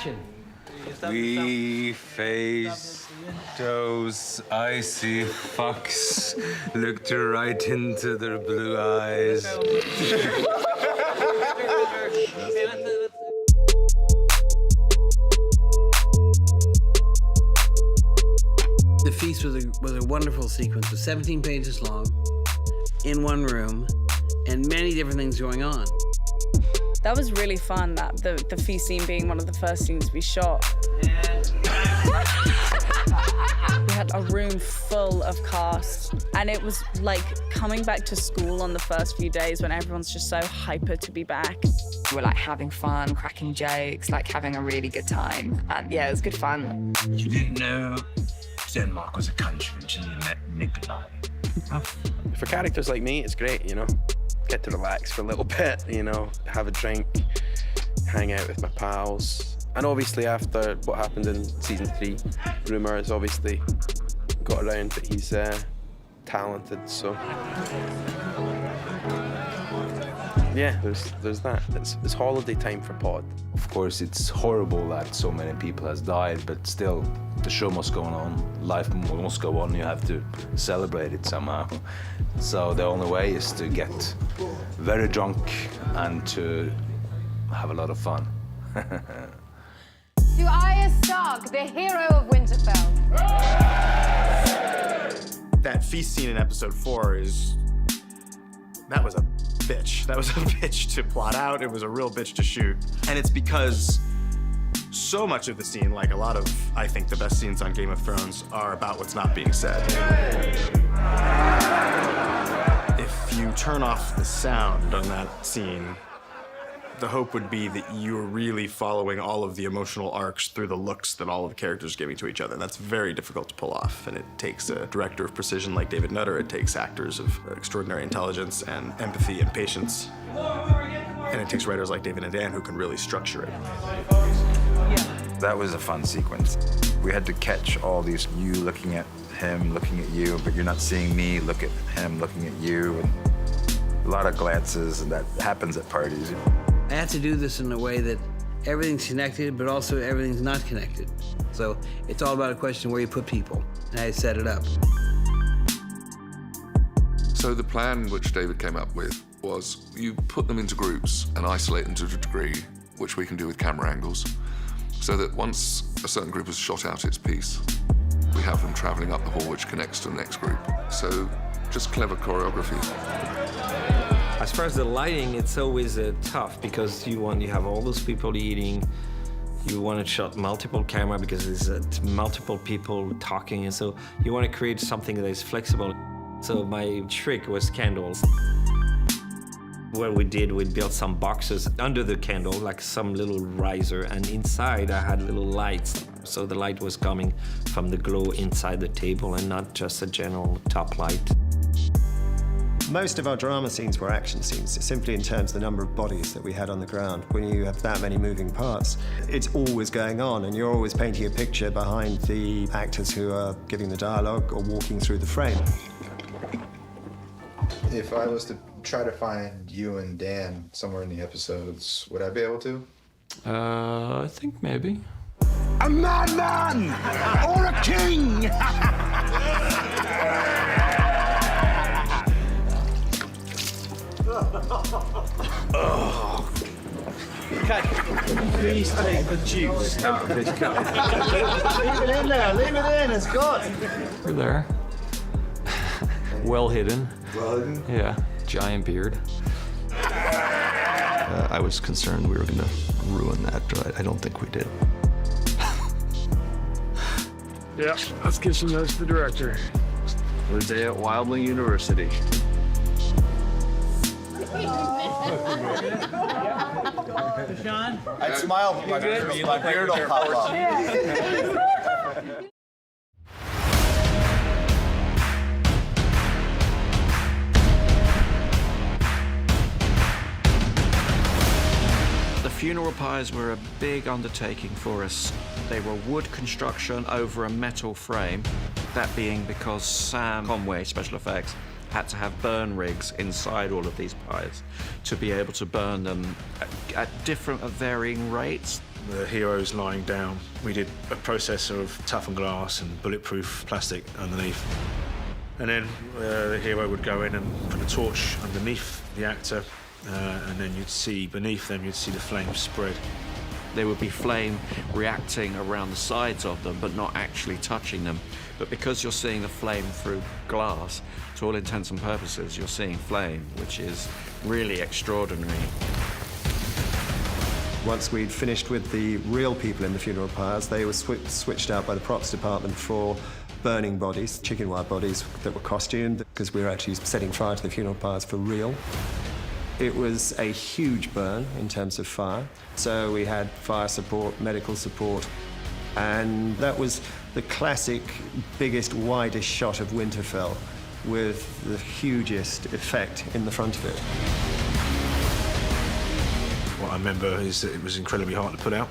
action. We face those icy fucks. Looked right into their blue eyes. The feast was a wonderful sequence. It was 17 pages long, in one room, and many different things going on. That was really fun, that the feast scene being one of the first scenes we shot. We had a room full of cast, and it was like coming back to school on the first few days when everyone's just so hyper to be back. We were like having fun, cracking jokes, like having a really good time. And yeah, it was good fun. You didn't know Denmark was a country until you met Nikolai. For characters like me, it's great, you know. Get to relax for a little bit, you know, have a drink, hang out with my pals. And obviously after what happened in season 3, rumour has obviously got around that he's talented, so. Yeah, there's that. It's holiday time for Pod. Of course, it's horrible that so many people has died, but still, the show must go on. Life must go on. You have to celebrate it somehow. So the only way is to get very drunk and to have a lot of fun. To Arya Stark, the hero of Winterfell. That feast scene in episode 4 that was a bitch. That was a bitch to plot out. It was a real bitch to shoot. And it's because so much of the scene, like a lot of, I think, the best scenes on Game of Thrones are about what's not being said. If you turn off the sound on that scene, the hope would be that you're really following all of the emotional arcs through the looks that all of the characters are giving to each other. And that's very difficult to pull off. And it takes a director of precision like David Nutter. It takes actors of extraordinary intelligence and empathy and patience. And it takes writers like David and Dan who can really structure it. That was a fun sequence. We had to catch all these, you looking at him, looking at you, but you're not seeing me look at him, looking at you. And a lot of glances, and that happens at parties. I had to do this in a way that everything's connected, but also everything's not connected. So it's all about a question where you put people, and I set it up. So the plan which David came up with was you put them into groups and isolate them to a degree, which we can do with camera angles, so that once a certain group has shot out its piece, we have them traveling up the hall which connects to the next group. So just clever choreography. As far as the lighting, it's always tough because you have all those people eating. You want to shot multiple camera because there's multiple people talking, and so you want to create something that is flexible. So my trick was candles. What we did, we built some boxes under the candle, like some little riser, and inside I had little lights. So the light was coming from the glow inside the table and not just a general top light. Most of our drama scenes were action scenes, simply in terms of the number of bodies that we had on the ground. When you have that many moving parts, it's always going on, and you're always painting a picture behind the actors who are giving the dialogue or walking through the frame. If I was to try to find you and Dan somewhere in the episodes, would I be able to? I think maybe. A madman or a king! Oh. Okay. Please take the juice out of this cup. Leave it in there, leave it in, it's good. We're there. Well hidden. Well hidden? Yeah, giant beard. I was concerned we were going to ruin that, but I don't think we did. Yeah, let's give some notes to the director. Was day at Wildling University. Sean? I'd smile, but my beard will pop up. The funeral pyres were a big undertaking for us. They were wood construction over a metal frame, that being because Sam Conway, special effects, had to have burn rigs inside all of these pyres to be able to burn them at varying rates. the heroes lying down, we did a process of toughened glass and bulletproof plastic underneath. And then the hero would go in and put a torch underneath the actor, and then you'd see beneath them, you'd see the flames spread. There would be flame reacting around the sides of them, but not actually touching them. But because you're seeing the flame through glass, to all intents and purposes, you're seeing flame, which is really extraordinary. Once we'd finished with the real people in the funeral pyres, they were switched out by the props department for burning bodies, chicken wire bodies that were costumed, because we were actually setting fire to the funeral pyres for real. It was a huge burn in terms of fire. So we had fire support, medical support, and that was the classic, biggest, widest shot of Winterfell with the hugest effect in the front of it. What I remember is that it was incredibly hard to put out,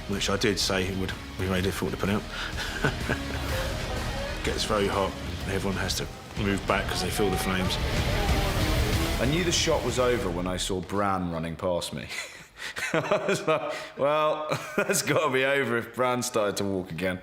which I did say it would be very difficult to put out. It gets very hot, and everyone has to move back because they feel the flames. I knew the shot was over when I saw Bran running past me. I was like, well, that's got to be over if Bran started to walk again.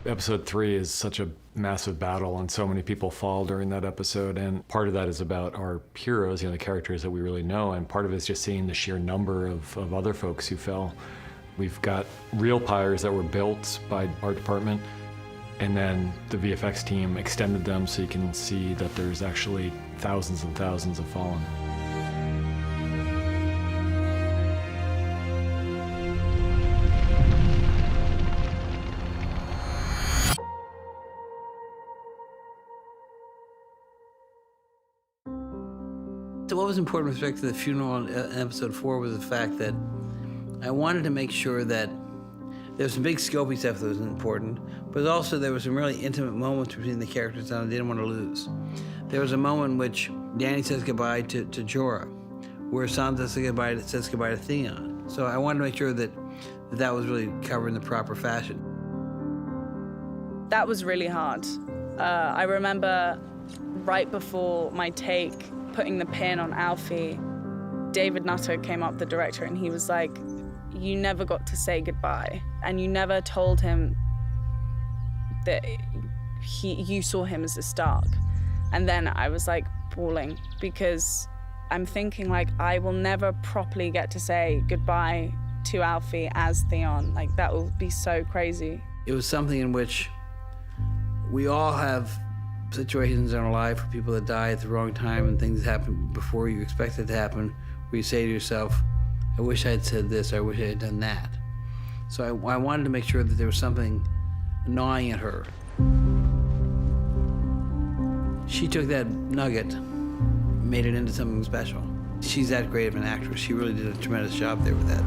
Episode 3 is such a massive battle, and so many people fall during that episode, and part of that is about our heroes, the characters that we really know, and part of it is just seeing the sheer number of other folks who fell. We've got real pyres that were built by our department, and then the VFX team extended them so you can see that there's actually thousands and thousands of fallen. So what was important with respect to the funeral in episode 4 was the fact that I wanted to make sure that there was some big scopy stuff that was important, but also there was some really intimate moments between the characters that I didn't want to lose. There was a moment in which Dany says goodbye to Jorah, where Sansa says goodbye to Theon. So I wanted to make sure that was really covered in the proper fashion. That was really hard. I remember right before my take, putting the pin on Alfie, David Nutter came up, the director, and he was like, you never got to say goodbye, and you never told him that you saw him as a Stark. And then I was like bawling, because I'm thinking like, I will never properly get to say goodbye to Alfie as Theon. Like, that would be so crazy. It was something in which we all have situations in our life where people that die at the wrong time and things happen before you expect it to happen, where you say to yourself, I wish I had said this, I wish I had done that. So I wanted to make sure that there was something gnawing at her. She took that nugget, made it into something special. She's that great of an actress. She really did a tremendous job there with that.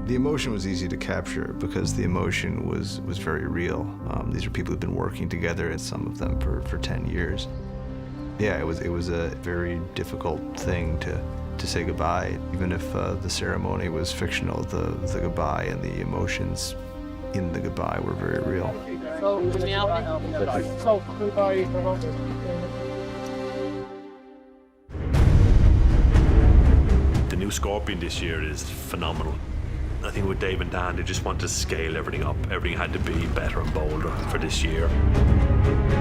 The emotion was easy to capture because the emotion was very real. These are people who've been working together, and some of them for 10 years. Yeah, it was a very difficult thing to say goodbye. Even if the ceremony was fictional, the goodbye and the emotions in the goodbye were very real. The new Scorpion this year is phenomenal. I think with Dave and Dan, they just want to scale everything up. Everything had to be better and bolder for this year.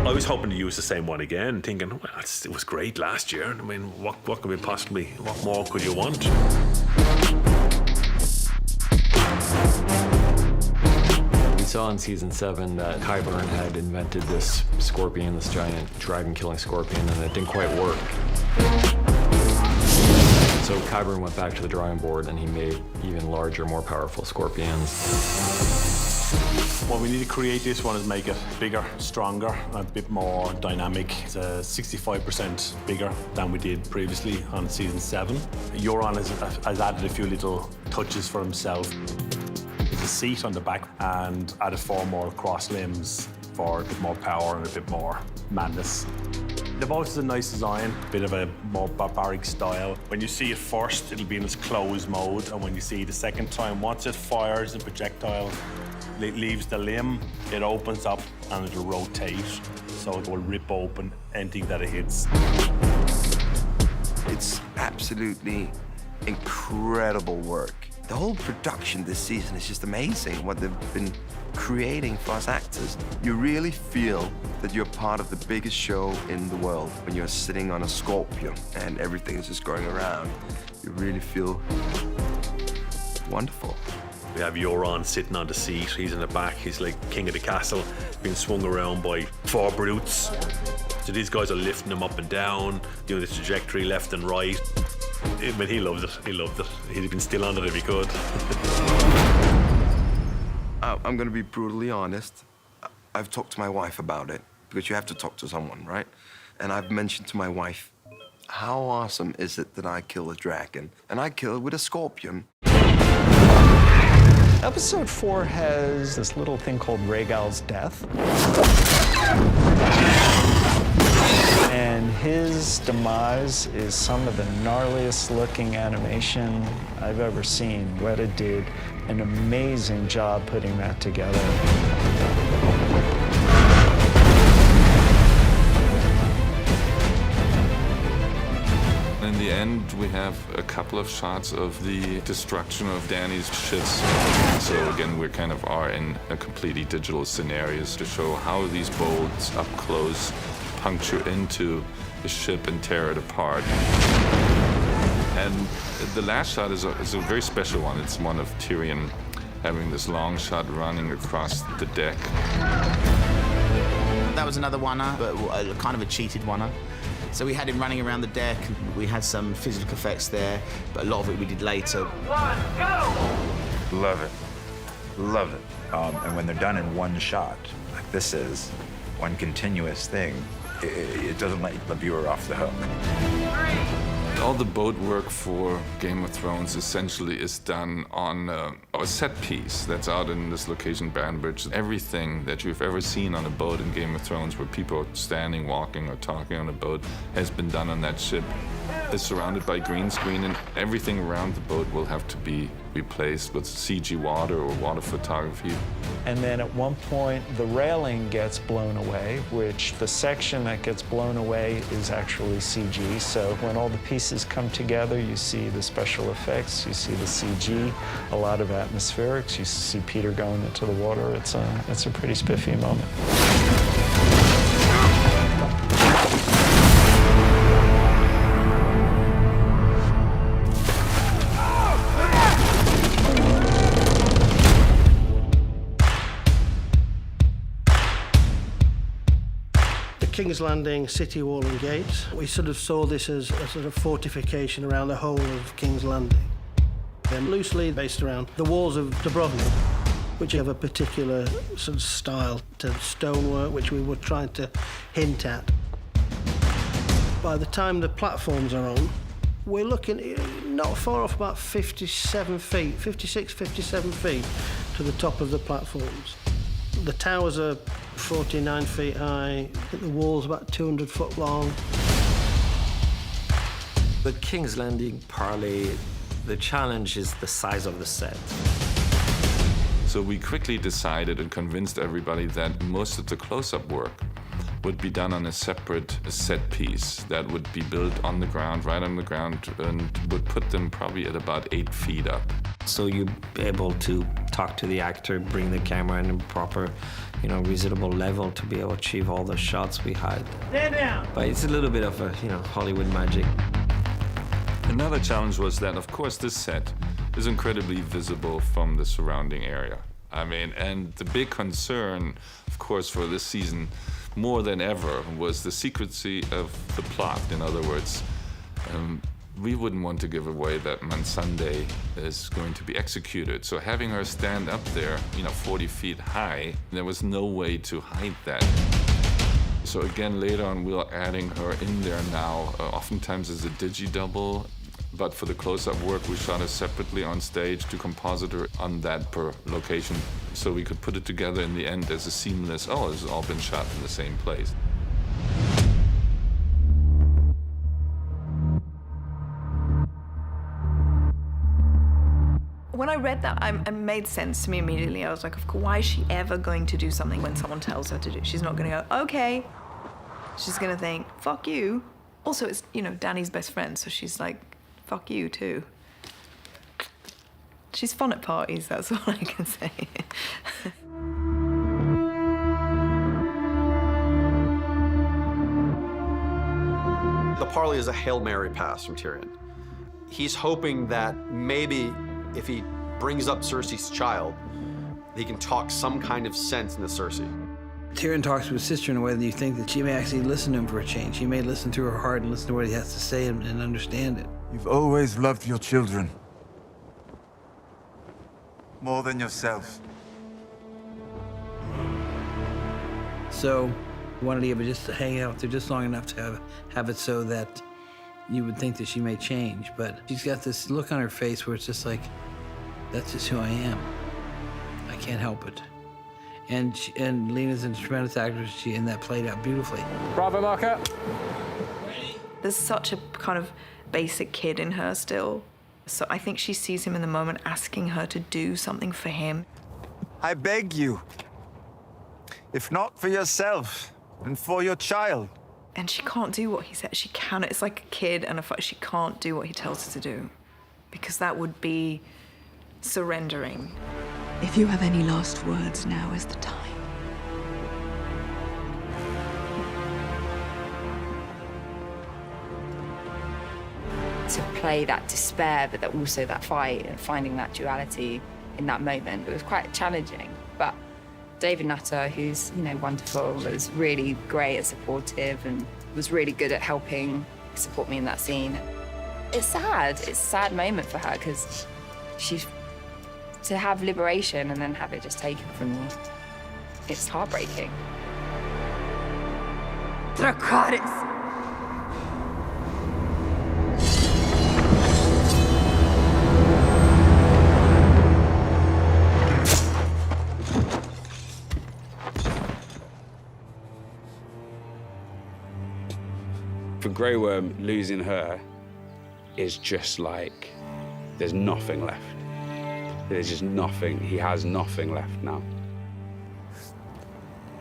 I was hoping to use the same one again, thinking, well, it was great last year. I mean, what could we possibly, what more could you want? We saw in season 7 that Qyburn had invented this scorpion, this giant dragon-killing scorpion, and it didn't quite work. So Qyburn went back to the drawing board and he made even larger, more powerful scorpions. What we need to create this one is make it bigger, stronger, a bit more dynamic. It's 65% bigger than we did previously on season 7. Euron has added a few little touches for himself. There's a seat on the back and added 4 more cross limbs for a bit more power and a bit more madness. The boat is a nice design, a bit of a more barbaric style. When you see it first, it'll be in its closed mode, and when you see it the second time, once it fires the projectile, it leaves the limb, it opens up and it'll rotate, so it will rip open anything that it hits. It's absolutely incredible work. The whole production this season is just amazing, what they've been creating for us actors. You really feel that you're part of the biggest show in the world when you're sitting on a scorpion and everything is just going around. You really feel wonderful. We have Euron sitting on the seat. He's in the back. He's like king of the castle, being swung around by 4 brutes. So these guys are lifting him up and down, doing the trajectory left and right. I mean, he loved it. He loved it. He'd been still on it if he could. I'm going to be brutally honest. I've talked to my wife about it, because you have to talk to someone, right? And I've mentioned to my wife, how awesome is it that I kill a dragon? And I kill it with a scorpion. Episode 4 has this little thing called Rhaegal's death. And his demise is some of the gnarliest looking animation I've ever seen. Weta did an amazing job putting that together. In the end, we have a couple of shots of the destruction of Dany's ships. So again, we kind of are in a completely digital scenarios to show how these bolts up close puncture into the ship and tear it apart. And the last shot is a very special one. It's one of Tyrion having this long shot running across the deck. That was another one-er, but kind of a cheated one-er. So we had him running around the deck. We had some physical effects there, but a lot of it we did later. Love it. Love it. And when they're done in one shot, like this is, one continuous thing, it doesn't let the viewer off the hook. All the boat work for Game of Thrones essentially is done on a set piece that's out in this location, Banbridge. Everything that you've ever seen on a boat in Game of Thrones, where people are standing, walking, or talking on a boat, has been done on that ship. It's surrounded by green screen, and everything around the boat will have to be replaced with CG water or water photography. And then at one point, the railing gets blown away, which the section that gets blown away is actually CG. So when all the pieces come together, you see the special effects, you see the CG, a lot of atmospherics. You see Peter going into the water. It's a pretty spiffy moment. King's Landing, City Wall and Gates. We sort of saw this as a sort of fortification around the whole of King's Landing. Then loosely based around the walls of Dubrovnik, which have a particular sort of style to stonework, which we were trying to hint at. By the time the platforms are on, we're looking not far off, about 57 feet, 56, 57 feet to the top of the platforms. The towers are 49 feet high. I think the wall's about 200 foot long. The King's Landing parlay, the challenge is the size of the set. So we quickly decided and convinced everybody that most of the close-up work would be done on a separate set piece that would be built on the ground, right on the ground, and would put them probably at about 8 feet up. So you're able to talk to the actor, bring the camera in a proper, reasonable level to be able to achieve all the shots we had. Stand down. But it's a little bit of a, Hollywood magic. Another challenge was that, of course, this set is incredibly visible from the surrounding area. And the big concern, of course, for this season, more than ever, was the secrecy of the plot. In other words, we wouldn't want to give away that Missandei is going to be executed. So having her stand up there, 40 feet high, there was no way to hide that. So again, later on, we're adding her in there now, oftentimes as a digi-double. But for the close-up work, we shot her separately on stage to composite her on that per location, so we could put it together in the end as a seamless, it's all been shot in the same place. When I read that, it made sense to me immediately. I was like, why is she ever going to do something when someone tells her to do it? She's not going to go, okay. She's going to think, fuck you. Also, it's, you know, Dany's best friend, so she's like, fuck you too. She's fun at parties, that's all I can say. The parley is a Hail Mary pass from Tyrion. He's hoping that maybe if he brings up Cersei's child, he can talk some kind of sense into Cersei. Tyrion talks to his sister in a way that you think that she may actually listen to him for a change. She may listen to her heart and listen to what he has to say and understand it. You've always loved your children. More than yourself. So, wanted to give her just to hang out there just long enough to have it so that you would think that she may change. But she's got this look on her face where it's just like, that's just who I am. I can't help it. And Lena's a tremendous actress, and that played out beautifully. Bravo, marker. There's such a kind of basic kid in her still. So I think she sees him in the moment asking her to do something for him. I beg you. If not for yourself, and for your child. And she can't do what he said. She cannot. It's like a kid and a fight. She can't do what he tells her to do. Because that would be surrendering. If you have any last words, now is the time. To play that despair, but that also that fight and finding that duality in that moment, it was quite challenging. But David Nutter, who's, you know, wonderful, was really great and supportive and was really good at helping support me in that scene. It's sad. It's a sad moment for her because she's to have liberation and then have it just taken from you. It's heartbreaking. Dracarys! For Grey Worm, losing her is just like there's nothing left. There's just nothing. He has nothing left now.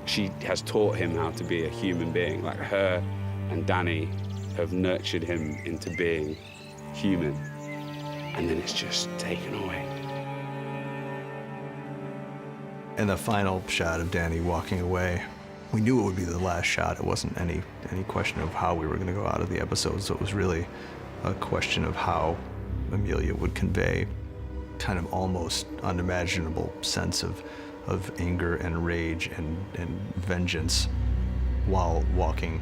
She has taught him how to be a human being. Like her and Dany have nurtured him into being human. And then it's just taken away. And the final shot of Dany walking away, we knew it would be the last shot. It wasn't any question of how we were going to go out of the episode. So it was really a question of how Emilia would convey kind of almost unimaginable sense of anger and rage and vengeance while walking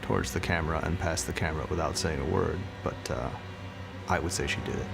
towards the camera and past the camera without saying a word. But I would say she did it.